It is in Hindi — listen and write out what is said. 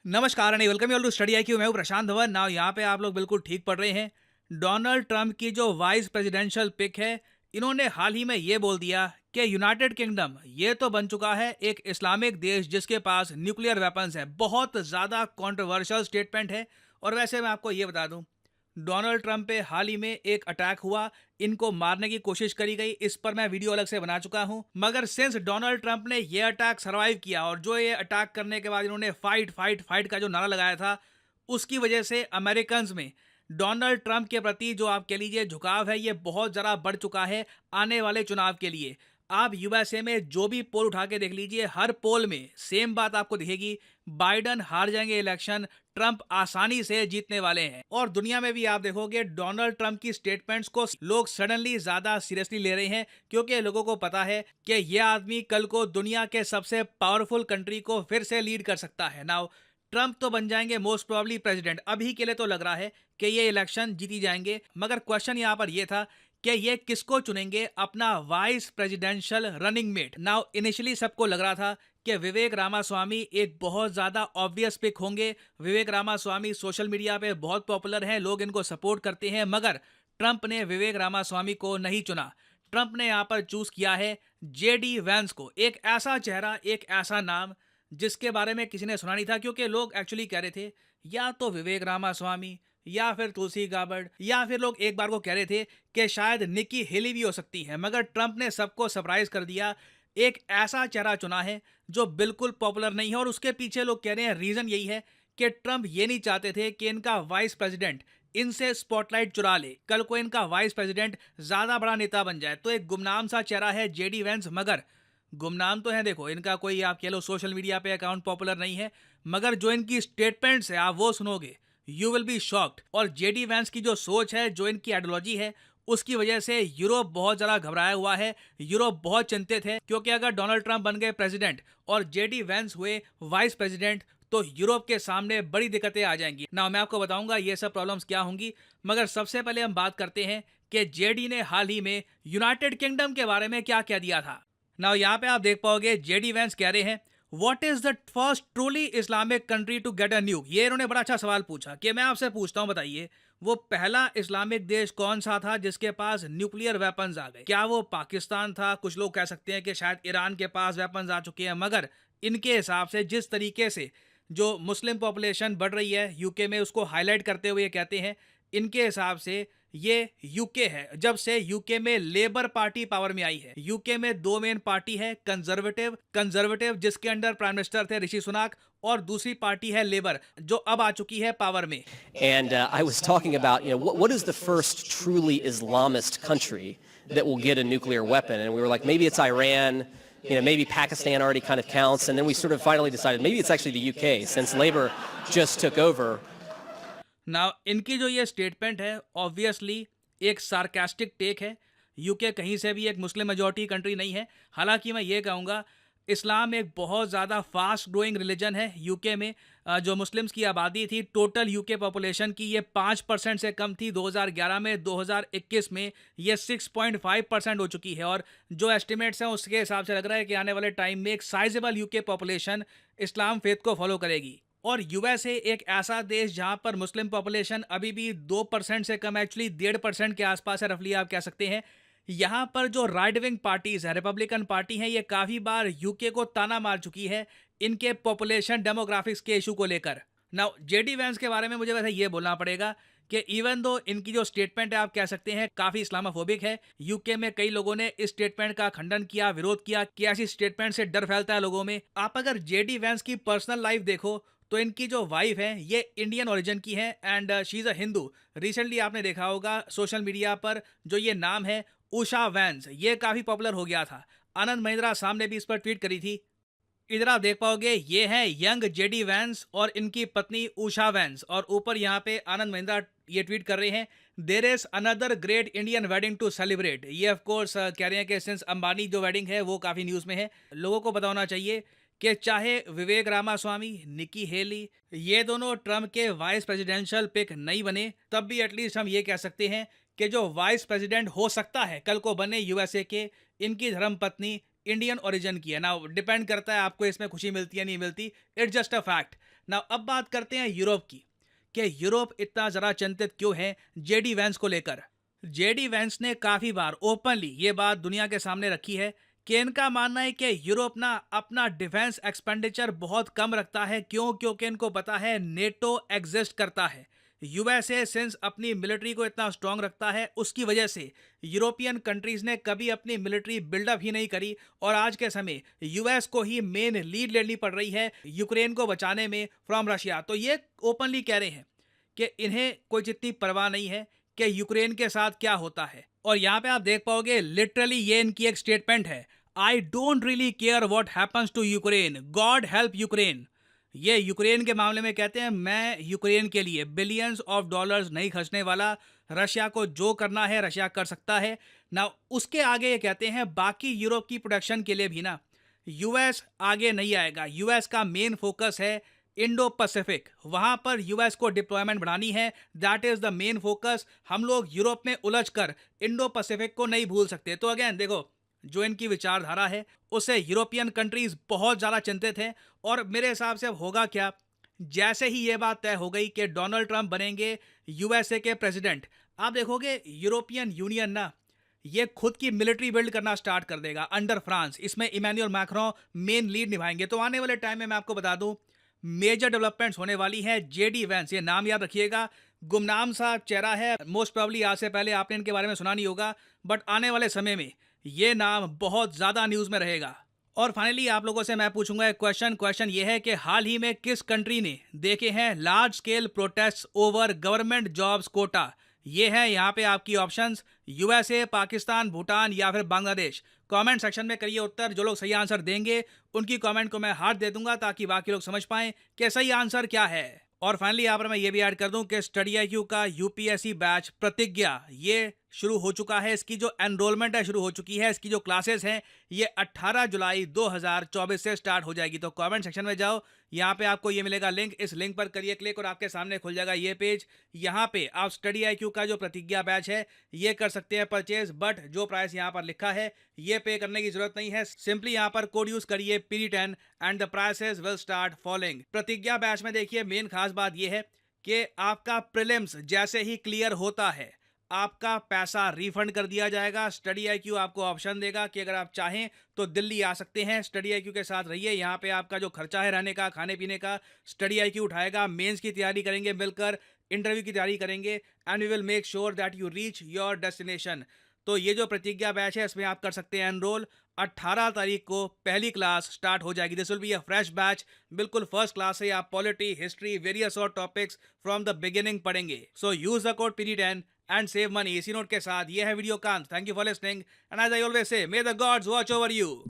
नमस्कार and welcome you all to study IQ. मैं हूं प्रशांत धवन। नाउ यहाँ पे आप लोग बिल्कुल ठीक पढ़ रहे हैं। डोनाल्ड ट्रंप की जो वाइस प्रेसिडेंशियल पिक है, इन्होंने हाल ही में ये बोल दिया कि यूनाइटेड किंगडम ये तो बन चुका है एक इस्लामिक देश जिसके पास न्यूक्लियर वेपन्स है। बहुत ज़्यादा कंट्रोवर्शियल स्टेटमेंट है। और वैसे मैं आपको ये बता दूं, डोनाल्ड ट्रंप पे हाल ही में एक अटैक हुआ, इनको मारने की कोशिश करी गई। इस पर मैं वीडियो अलग से बना चुका हूं। मगर सिंस डोनाल्ड ट्रंप ने ये अटैक सरवाइव किया और जो ये अटैक करने के बाद इन्होंने फाइट फाइट फाइट का जो नारा लगाया था, उसकी वजह से अमेरिकन्स में डोनाल्ड ट्रंप के प्रति जो आप कह लीजिए झुकाव है, ये बहुत ज़्यादा बढ़ चुका है आने वाले चुनाव के लिए। आप यूएसए में जो भी पोल उठा के देख लीजिए, हर पोल में सेम बात आपको दिखेगी। बाइडन हार जाएंगे इलेक्शन, ट्रंप आसानी से जीतने वाले हैं। और दुनिया में भी आप देखोगे डोनाल्ड ट्रंप की स्टेटमेंट्स को लोग सडनली ज्यादा सीरियसली ले रहे हैं, क्योंकि लोगों को पता है कि यह आदमी कल को दुनिया के सबसे पावरफुल कंट्री को फिर से लीड कर सकता है। नाउ ट्रंप तो बन जाएंगे मोस्ट प्रोबेबली प्रेसिडेंट। अभी के लिए तो लग रहा है कि ये इलेक्शन जीती जाएंगे। मगर क्वेश्चन यहाँ पर यह था कि ये किसको चुनेंगे अपना vice presidential running mate. Now initially सबको लग रहा था कि विवेक रामास्वामी एक बहुत ज़्यादा ऑब्वियस पिक होंगे। विवेक रामास्वामी सोशल मीडिया पे बहुत पॉपुलर हैं, लोग इनको सपोर्ट करते हैं। मगर ट्रंप ने विवेक रामास्वामी को नहीं चुना। ट्रंप ने यहाँ पर चूज किया है जेडी वैंस को। एक ऐसा चेहरा, एक ऐसा नाम जिसके बारे में किसी ने सुना नहीं था, क्योंकि लोग एक्चुअली कह रहे थे या तो विवेक रामास्वामी या फिर तुलसी गाबर्ड, या फिर लोग एक बार को कह रहे थे कि शायद निकी हेली भी हो सकती है। मगर ट्रंप ने सबको सरप्राइज कर दिया। एक ऐसा चेहरा चुना है जो बिल्कुल पॉपुलर नहीं है। और उसके पीछे लोग कह रहे हैं रीजन यही है कि ट्रंप ये नहीं चाहते थे कि इनका वाइस प्रेसिडेंट इनसे स्पॉटलाइट चुरा ले, कल को इनका वाइस प्रेसिडेंट ज्यादा बड़ा नेता बन जाए। तो एक गुमनाम सा चेहरा है जेडी वेंस। मगर गुमनाम तो है, देखो इनका कोई आप कह लो सोशल मीडिया पे अकाउंट पॉपुलर नहीं है, मगर जो इनकी स्टेटमेंट्स है आप वो सुनोगे, यू विल बी शॉक्ड। और जेडी वैंस की जो सोच है, जो इनकी आइडियोलॉजी है, उसकी वजह से यूरोप बहुत ज़्यादा घबराया हुआ है। यूरोप बहुत चिंतित है, क्योंकि अगर डोनाल्ड ट्रंप बन गए प्रेसिडेंट और जेडी वैंस हुए वाइस प्रेसिडेंट, तो यूरोप के सामने बड़ी दिक्कतें आ जाएंगी। ना मैं आपको बताऊंगा ये सब प्रॉब्लम्स क्या होंगी। मगर सबसे पहले हम बात करते हैं कि जेडी ने हाल ही में यूनाइटेड किंगडम के बारे में क्या क्या दिया था। ना यहाँ पे आप देख पाओगे जेडी वैंस कह रहे हैं what is the first truly Islamic country to get a nuke. ये इन्होंने बड़ा अच्छा सवाल पूछा कि मैं आपसे पूछता हूं, बताइए वो पहला इस्लामिक देश कौन सा था जिसके पास न्यूक्लियर वेपन्स आ गए? क्या वो पाकिस्तान था? कुछ लोग कह सकते हैं कि शायद ईरान के पास वेपन्स आ चुके हैं। मगर इनके हिसाब से जिस तरीके से जो मुस्लिम पॉपुलेशन बढ़ रही है यूके में, उसको हाईलाइट करते हुए कहते हैं इनके हिसाब से ये यूके है जब से यूके में लेबर पार्टी पावर में आई है। यूके में दो मेन पार्टी है, कंजर्वेटिव जिसके अंडर प्राइम मिनिस्टर थे ऋषि सुनाक, और दूसरी पार्टी है लेबर जो अब आ चुकी है पावर में। And I was talking about, what is the first truly Islamist country that will get a nuclear weapon? And we were like, maybe it's Iran, maybe Pakistan already kind of counts. And then we sort of finally decided maybe it's actually the UK, since Labour just took over. ना इनकी जो ये स्टेटमेंट है ऑब्वियसली एक सार्कास्टिक टेक है। यूके कहीं से भी एक मुस्लिम मेजॉरिटी कंट्री नहीं है। हालांकि मैं ये कहूँगा इस्लाम एक बहुत ज़्यादा फास्ट ग्रोइंग रिलीजन है यूके में। जो मुस्लिम्स की आबादी थी टोटल यूके पॉपुलेशन की, ये 5% से कम थी 2011 में। 2021 में ये 6.5% हो चुकी है। और जो एस्टिमेट्स हैं उसके हिसाब से लग रहा है कि आने वाले टाइम में एक साइजेबल यूके पॉपुलेशन इस्लाम फेथ को फॉलो करेगी। और यूएसए एक ऐसा देश जहां पर मुस्लिम पॉपुलेशन अभी भी 2% से कम, एक्चुअली 1.5% के आसपास है, रफली आप कह सकते हैं। यहाँ पर जो राइट विंग पार्टीज है, रिपब्लिकन पार्टी है, ये काफ़ी बार यूके को ताना मार चुकी है इनके पॉपुलेशन डेमोग्राफिक्स के इशू को लेकर। नाउ जेडी वैंस के बारे में मुझे वैसे ये बोलना पड़ेगा कि इवन दो इनकी जो स्टेटमेंट है आप कह सकते हैं काफ़ी इस्लामोफोबिक है। यूके में कई लोगों ने इस स्टेटमेंट का खंडन किया, विरोध किया कि ऐसी स्टेटमेंट से डर फैलता है लोगों में। आप अगर जेडी वैंस की पर्सनल लाइफ देखो तो इनकी जो वाइफ है ये इंडियन ओरिजिन की है and she is a Hindu. Recently आपने देखा होगा सोशल मीडिया पर जो ये नाम है उषा वैंस, ये काफ़ी पॉपुलर हो गया था। आनंद महिंद्रा साहब ने भी इस पर ट्वीट करी थी। इधर आप देख पाओगे ये है यंग जेडी वैंस और इनकी पत्नी उषा वैंस, और ऊपर यहाँ पे आनंद महिंद्रा ये ट्वीट कर रहे हैं there is another great Indian wedding to celebrate. ये ऑफ कोर्स कह रहे हैं कि सिंस अंबानी जो वेडिंग है वो काफ़ी न्यूज़ में है। लोगों को पता होना चाहिए कि चाहे विवेक रामास्वामी, निकी हेली, ये दोनों ट्रम्प के वाइस प्रेसिडेंशियल पिक नहीं बने, तब भी एटलीस्ट हम ये कह सकते हैं कि जो वाइस प्रेसिडेंट हो सकता है कल को बने यूएसए के, इनकी धर्मपत्नी इंडियन ओरिजिन की है। ना डिपेंड करता है आपको इसमें खुशी मिलती है नहीं मिलती, इट्स जस्ट अ फैक्ट। ना अब बात करते हैं यूरोप की, कि यूरोप इतना ज़रा चिंतित क्यों है जेडी वैंस को लेकर। जेडी वैंस ने काफ़ी बार ओपनली ये बात दुनिया के सामने रखी है कि इनका मानना है कि यूरोप ना अपना डिफेंस एक्सपेंडिचर बहुत कम रखता है। क्यों? क्योंकि इनको पता है नेटो एग्जिस्ट करता है। यूएसए सिंस अपनी मिलिट्री को इतना स्ट्रांग रखता है, उसकी वजह से यूरोपियन कंट्रीज ने कभी अपनी मिलिट्री बिल्डअप ही नहीं करी और आज के समय यूएस को ही मेन लीड लेनी पड़ रही है यूक्रेन को बचाने में फ्रॉम रशिया। तो ये ओपनली कह रहे हैं कि इन्हें कोई जितनी परवाह नहीं है कि यूक्रेन के साथ क्या होता है। और यहाँ पे आप देख पाओगे लिटरली ये इनकी एक स्टेटमेंट है, I don't really care what happens to Ukraine, God help Ukraine. ये यूक्रेन के मामले में कहते हैं मैं यूक्रेन के लिए बिलियंस ऑफ डॉलर्स नहीं खर्चने वाला, रशिया को जो करना है रशिया कर सकता है ना। उसके आगे ये कहते हैं बाकी यूरोप की प्रोटेक्शन के लिए भी ना यूएस आगे नहीं आएगा। यूएस का मेन फोकस है इंडो पैसिफिक, वहां पर यूएस को डिप्लॉयमेंट बढ़ानी है, that is the main focus. हम लोग यूरोप में उलझकर इंडो पैसिफिक को नहीं भूल सकते। तो अगेन देखो, जो इनकी विचारधारा है उससे यूरोपियन कंट्रीज बहुत ज़्यादा चिंतित हैं। और मेरे हिसाब से अब होगा क्या, जैसे ही ये बात तय हो गई कि डोनाल्ड ट्रंप बनेंगे यूएसए के प्रेसिडेंट, आप देखोगे यूरोपियन यूनियन ना ये खुद की मिलिट्री बिल्ड करना स्टार्ट कर देगा अंडर फ्रांस। इसमें इमैनुअल मैक्रों मेन लीड निभाएंगे। तो आने वाले टाइम में मैं आपको बता दूं मेजर डेवलपमेंट्स होने वाली है। जेडी वैंस, ये नाम याद रखिएगा, गुमनाम सा चेहरा है, मोस्ट प्रोबेबली आज से पहले आपने इनके बारे में सुना नहीं होगा, बट आने वाले समय में ये नाम बहुत ज़्यादा न्यूज़ में रहेगा। और फाइनली आप लोगों से मैं पूछूंगा एक क्वेश्चन ये है कि हाल ही में किस कंट्री ने देखे हैं large scale protest over government jobs quota. ये है यहाँ पे आपकी ऑप्शंस, यूएसए, पाकिस्तान, भूटान या फिर बांग्लादेश। कमेंट सेक्शन में करिए उत्तर। जो लोग सही आंसर देंगे उनकी कमेंट को मैं हार्ट दे दूंगा ताकि बाकी लोग समझ पाएं कि सही आंसर क्या है। और फाइनली यहाँ पर मैं ये भी ऐड कर दूं कि स्टडी आईक्यू का यूपीएससी बैच प्रतिज्ञा ये शुरू हो चुका है। इसकी जो एनरोलमेंट है शुरू हो चुकी है। इसकी जो क्लासेस हैं ये 18 जुलाई 2024 से स्टार्ट हो जाएगी। तो कमेंट सेक्शन में जाओ, यहाँ पे आपको ये मिलेगा लिंक, इस लिंक पर करिए क्लिक और आपके सामने खुल जाएगा ये पेज। यहाँ पे आप स्टडी आईक्यू का जो प्रतिज्ञा बैच है ये कर सकते हैं परचेज, बट जो प्राइस यहाँ पर लिखा है ये पे करने की जरूरत नहीं है। सिंपली यहाँ पर कोड यूज करिए PD10 and the prices will start following. प्रतिज्ञा बैच में देखिए मेन खास बात ये है कि आपका प्रीलिम्स जैसे ही क्लियर होता है आपका पैसा रिफंड कर दिया जाएगा। स्टडी आईक्यू आपको ऑप्शन देगा कि अगर आप चाहें तो दिल्ली आ सकते हैं, स्टडी आईक्यू के साथ रहिए। यहाँ पे आपका जो खर्चा है रहने का, खाने पीने का, स्टडी आईक्यू उठाएगा। मेंस की तैयारी करेंगे मिलकर, इंटरव्यू की तैयारी करेंगे and we will make sure that you reach your destination. तो ये जो प्रतिज्ञा बैच है इसमें आप कर सकते हैं एनरोल। 18 तारीख को पहली क्लास स्टार्ट हो जाएगी। This will be a fresh batch, बिल्कुल फर्स्ट क्लास से आप पॉलिटी, हिस्ट्री, वेरियस और टॉपिक्स फ्रॉम द बिगिनिंग पढ़ेंगे। So use the code PD10 and save money. इसी नोट के साथ ये है वीडियो कांत। Thank you for listening and as I always say, may the gods watch over you.